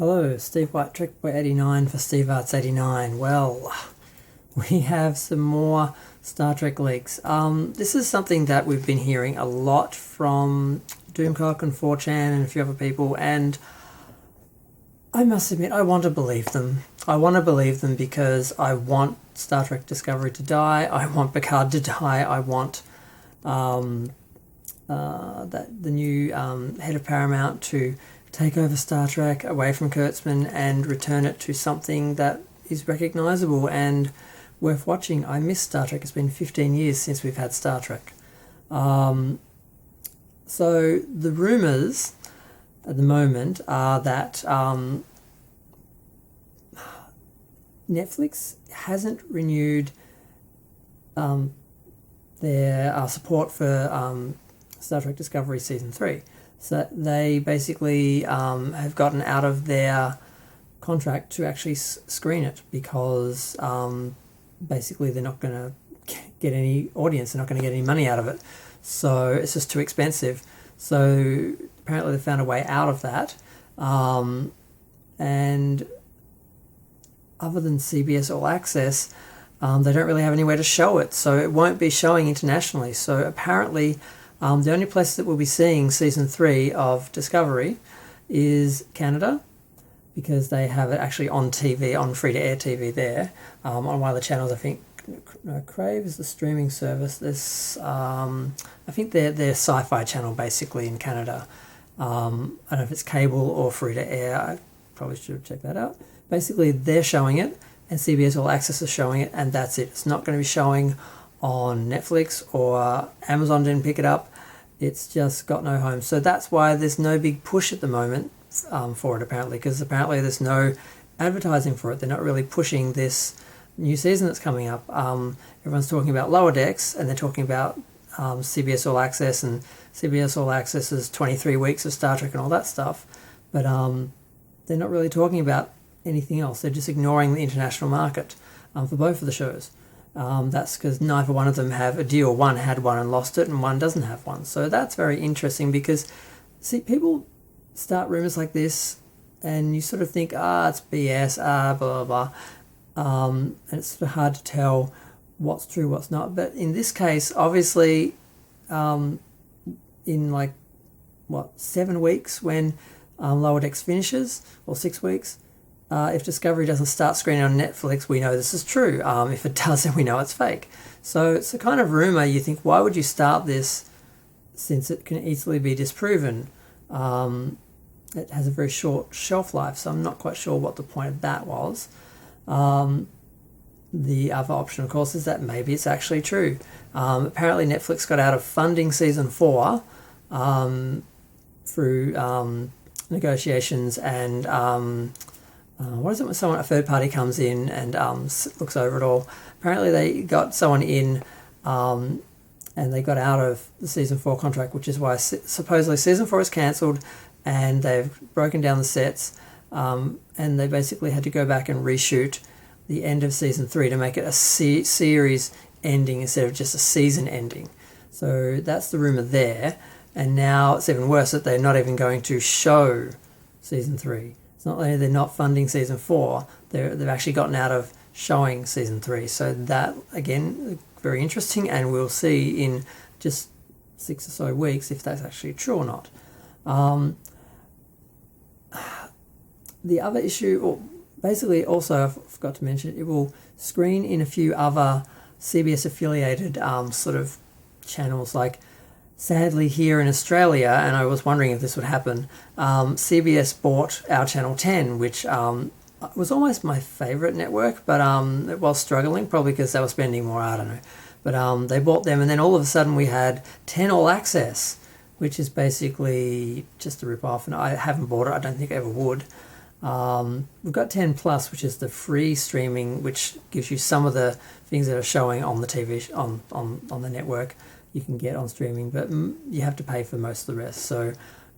Hello, Steve White, TrekBoy89 for Steve Arts89. Well, we have some more Star Trek leaks. This is something that we've been hearing a lot from Doomcock and 4chan and a few other people, and I must admit, I want to believe them. I want to believe them because I want Star Trek Discovery to die, I want Picard to die, I want that the new head of Paramount to take over Star Trek away from Kurtzman and return it to something that is recognisable and worth watching. I miss Star Trek. It's been 15 years since we've had Star Trek. So the rumours at the moment are that Netflix hasn't renewed their support for Star Trek Discovery Season 3. So they basically have gotten out of their contract to actually screen it because basically they're not going to get any audience, they're not going to get any money out of it. So it's just too expensive. So apparently they found a way out of that. And other than CBS All Access, they don't really have anywhere to show it. So it won't be showing internationally. So apparently the only place that we'll be seeing Season 3 of Discovery is Canada, because they have it actually on TV, on free-to-air TV there, on one of the channels. I think Crave is the streaming service. There's, I think they're sci-fi channel basically in Canada. I don't know if it's cable or free-to-air. I probably should have checked that out. Basically, they're showing it, and CBS All Access is showing it, and that's it. It's not going to be showing on Netflix, or Amazon didn't pick it up. It's just got no home. So that's why there's no big push at the moment for it, apparently, because apparently there's no advertising for it. They're not really pushing this new season that's coming up. Everyone's talking about Lower Decks, and they're talking about CBS All Access, and CBS All Access is 23 weeks of Star Trek and all that stuff. But they're not really talking about anything else. They're just ignoring the international market for both of the shows. That's because neither one of them have a deal. One had one and lost it, and one doesn't have one. So that's very interesting because, see, people start rumours like this and you sort of think, it's BS, blah, blah, blah. And it's sort of hard to tell what's true, what's not. But in this case, obviously, in 7 weeks when Lower Decks finishes, or 6 weeks, if Discovery doesn't start screening on Netflix, we know this is true. If it does, then we know it's fake. So it's a kind of rumour. You think, why would you start this since it can easily be disproven? It has a very short shelf life, so I'm not quite sure what the point of that was. The other option, of course, is that maybe it's actually true. Apparently Netflix got out of funding Season 4 through negotiations and... what is it when a third party comes in and looks over it all? Apparently they got someone in and they got out of the Season 4 contract, which is why supposedly Season 4 is cancelled and they've broken down the sets and they basically had to go back and reshoot the end of Season 3 to make it a series ending instead of just a season ending. So that's the rumour there. And now it's even worse that they're not even going to show Season 3. It's not only they're not funding Season 4, they've actually gotten out of showing Season 3. So that, again, very interesting, and we'll see in just 6 or so weeks if that's actually true or not. The other issue, or basically also I forgot to mention, it will screen in a few other CBS-affiliated sort of channels, like sadly here in Australia, and I was wondering if this would happen, CBS bought our Channel 10, which was almost my favourite network, but it was struggling, probably because they were spending more, I don't know. But they bought them, and then all of a sudden we had 10 All Access, which is basically just a rip-off, and I haven't bought it, I don't think I ever would. We've got 10 Plus, which is the free streaming, which gives you some of the things that are showing on the TV, on the network, you can get on streaming, but you have to pay for most of the rest. So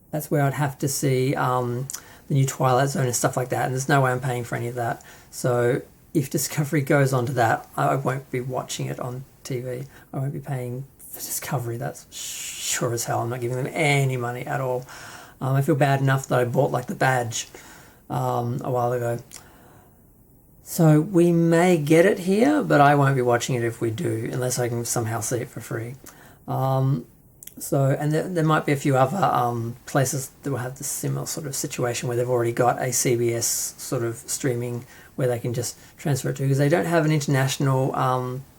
that's where I'd have to see the new Twilight Zone and stuff like that, and there's no way I'm paying for any of that. So if Discovery goes onto that, I won't be watching it on TV. I won't be paying for Discovery, that's sure as hell. I'm not giving them any money at all. I feel bad enough that I bought like the badge a while ago. So we may get it here, but I won't be watching it if we do, unless I can somehow see it for free. And there might be a few other places that will have the similar sort of situation where they've already got a CBS sort of streaming where they can just transfer it to, because they don't have an international,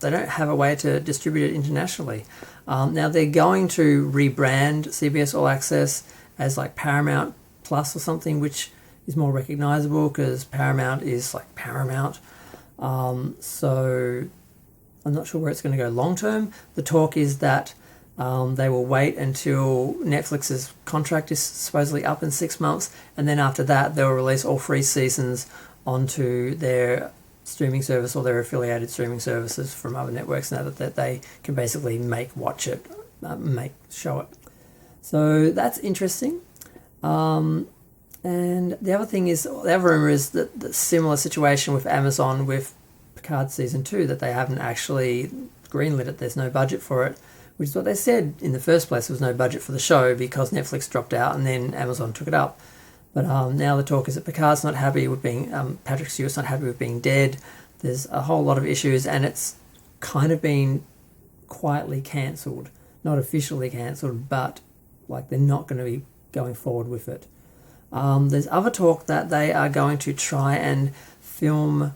they don't have a way to distribute it internationally. Now they're going to rebrand CBS All Access as like Paramount Plus or something, which is more recognizable because Paramount is like Paramount. So I'm not sure where it's going to go long term. The talk is that they will wait until Netflix's contract is supposedly up in 6 months, and then after that they'll release all 3 seasons onto their streaming service or their affiliated streaming services from other networks, now that they can basically watch it, show it. So that's interesting. And the other thing is, the other rumor is that the similar situation with Amazon with Picard season 2, that they haven't actually greenlit it. There's no budget for it, which is what they said in the first place. There was no budget for the show because Netflix dropped out and then Amazon took it up. But now the talk is that Picard's not happy with being, Patrick Stewart's not happy with being dead. There's a whole lot of issues, and it's kind of been quietly cancelled. Not officially cancelled, but like they're not going to be going forward with it. There's other talk that they are going to try and film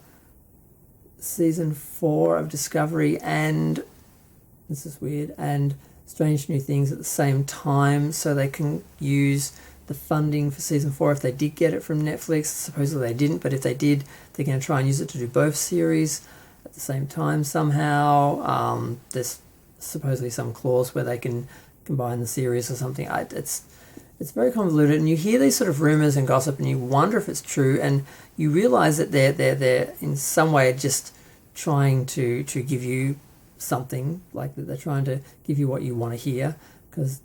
season 4 of Discovery and, this is weird, and Strange New Things at the same time, so they can use the funding for season 4 if they did get it from Netflix. Supposedly they didn't, but if they did, they're going to try and use it to do both series at the same time somehow. There's supposedly some clause where they can combine the series or something. It's very convoluted, and you hear these sort of rumors and gossip, and you wonder if it's true, and you realize that they're in some way just trying to give you something, like that they're trying to give you what you want to hear, because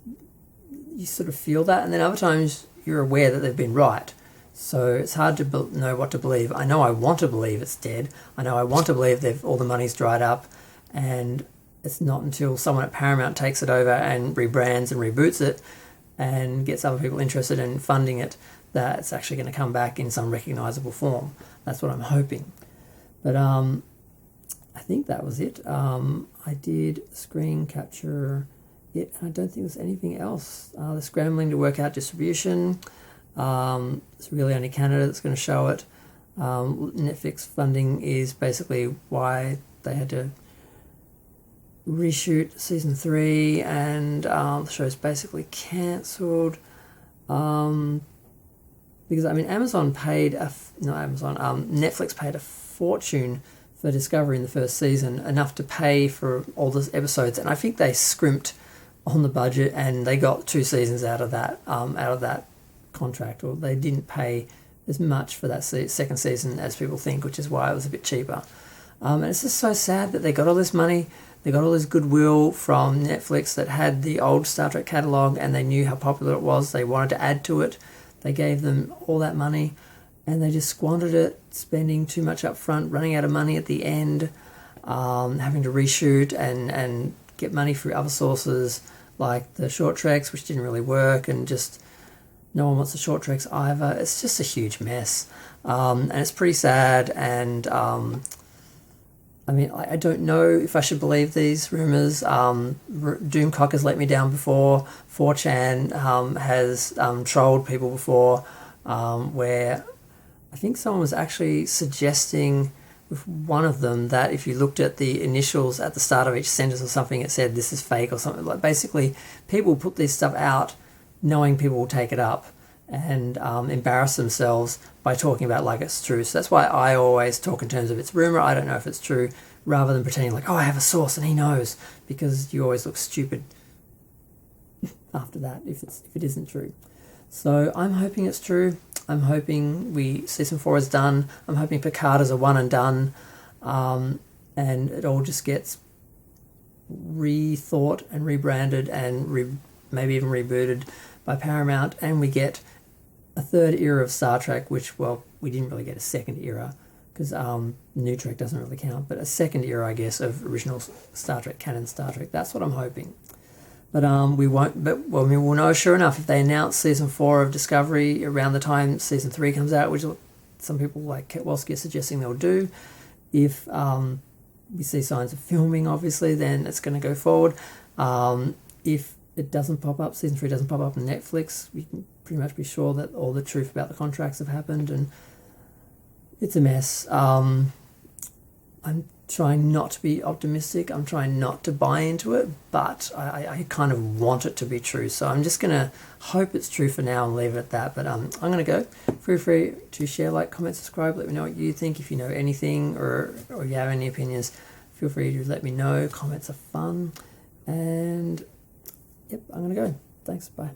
you sort of feel that, and then other times you're aware that they've been right. So it's hard to know what to believe. I know I want to believe it's dead. I know I want to believe all the money's dried up, and it's not until someone at Paramount takes it over and rebrands and reboots it and gets other people interested in funding it that it's actually going to come back in some recognizable form. That's what I'm hoping. But I think that was it. I did screen capture it, and I don't think there's anything else. They're scrambling to work out distribution. It's really only Canada that's going to show it. Netflix funding is basically why they had to reshoot season 3, and the show's basically cancelled. Because Amazon paid Netflix paid a fortune for Discovery in the first season, enough to pay for all the episodes, and I think they scrimped on the budget, and they got 2 seasons out of that contract, or they didn't pay as much for that second season as people think, which is why it was a bit cheaper. And it's just so sad that they got all this money, they got all this goodwill from Netflix that had the old Star Trek catalogue, and they knew how popular it was. They wanted to add to it. They gave them all that money, and they just squandered it, spending too much up front, running out of money at the end, having to reshoot and get money through other sources like the short treks, which didn't really work, and just no one wants the short treks either. It's just a huge mess, and it's pretty sad. And I don't know if I should believe these rumours. Doomcock has let me down before. 4chan has trolled people before, where I think someone was actually suggesting with one of them that if you looked at the initials at the start of each sentence or something, it said this is fake or something. Like, basically, people put this stuff out knowing people will take it up and embarrass themselves by talking about it like it's true. So that's why I always talk in terms of it's rumor, I don't know if it's true, rather than pretending like, oh, I have a source and he knows, because you always look stupid after that if it isn't true. So I'm hoping it's true. I'm hoping season 4 is done. I'm hoping Picard is a one and done, and it all just gets rethought and rebranded and maybe even rebooted by Paramount, and we get a third era of Star Trek, which, well, we didn't really get a second era because New Trek doesn't really count, but a second era, I guess, of original Star Trek, canon Star Trek. That's what I'm hoping. But we won't. But well, I mean, we'll know sure enough if they announce season 4 of Discovery around the time season 3 comes out, which some people like Ketwolski are suggesting they'll do. If we see signs of filming, obviously, then it's going to go forward. If it doesn't pop up, season 3 doesn't pop up on Netflix, we can pretty much be sure that all the truth about the contracts have happened, and it's a mess. I'm trying not to be optimistic. I'm trying not to buy into it, but I kind of want it to be true. So I'm just going to hope it's true for now and leave it at that. But I'm going to go. Feel free to share, like, comment, subscribe. Let me know what you think. If you know anything or you have any opinions, feel free to let me know. Comments are fun. And, yep, I'm going to go. Thanks. Bye.